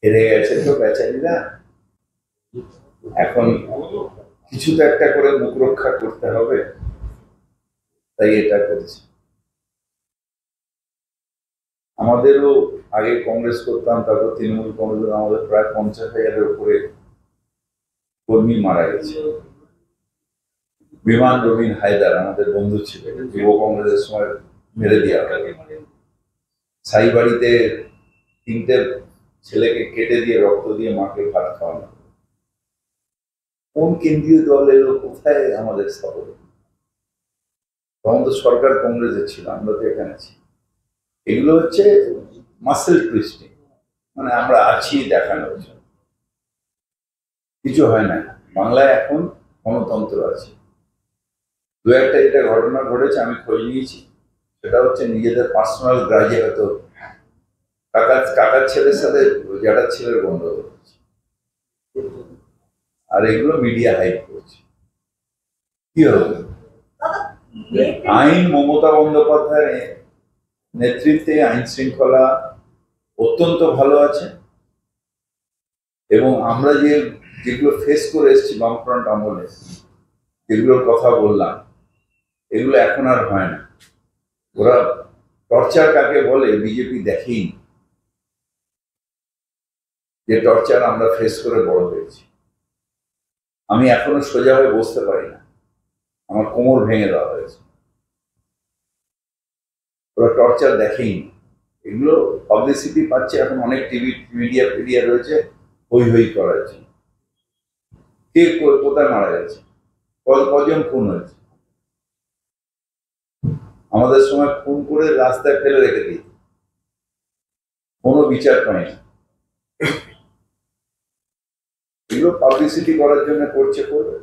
হেরে গেছে তো বেচারীরা, এখন কিছু তো একটা করে মুখ রক্ষা করতে হবে, তাই এটা করছে। আমাদেরও আগে কংগ্রেস করতাম, তারপর তৃণমূল কংগ্রেস, আমাদের প্রায় 50,000-এর উপরে কর্মী মারা গেছে। বিমান রবিন হায়দার আমাদের বন্ধু ছিলেন, যুব কংগ্রেসের সময় মেরে দেওয়া হয়। সাইবাড়িতে 3টে ছেলেকে কেটে দিয়ে রক্ত দিয়ে মাকে ভাত খাওয়ানো। কোন কেন্দ্রীয় দল এলো, কোথায় আমাদের শহরে? তখন তো সরকার কংগ্রেসের ছিল, আমরা তো এখানে আছি। এগুলো হচ্ছে মাসেল টুইস্টিং, মানে আমরা আছি দেখানোর জন্য। কিছু হয় না। বাংলায় এখন গণতন্ত্র আছে। দু একটা যেটা ঘটনা ঘটেছে আমি খোঁজ নিয়েছি, সেটা হচ্ছে নিজেদের পার্সোনাল গ্রাজে হয়তো কাকার ছেলের সাথে জ্যাঠার ছেলের গন্ডগোল হচ্ছে, আর এগুলো মিডিয়া হাইপ করছে। কি হবে? আইন মমতা বন্দ্যোপাধ্যায়ের নেতৃত্বে আইন শৃঙ্খলা অত্যন্ত ভালো আছে, এবং আমরা যেগুলো ফেস করে এসেছি বামফ্রন্ট আমলে, যেগুলোর কথা বললাম, এগুলো এখন আর হয় না। ওরা টর্চার কাকে বলে বিজেপি দেখেই, যে টর্চার আমরা ফেস করে বড় হয়েছি। আমি এখনো সোজা হয়ে বসতে পারি না, আমার কোমর ভেঙে দেওয়া হয়েছে। ওরা টর্চার দেখেই, এগুলো পাবলিসিটি পাচ্ছে এখন, অনেক টিভি মিডিয়া রয়েছে হই হই করার জন্য। কে কোথায় মারা গেছে, কজন খুন হয়েছে, আমাদের সময় খুন করে রাস্তায় ফেলে রেখে দিই, কোনো বিচার পায়নি। এগুলো পাবলিসিটি করার জন্য করছে, করবে।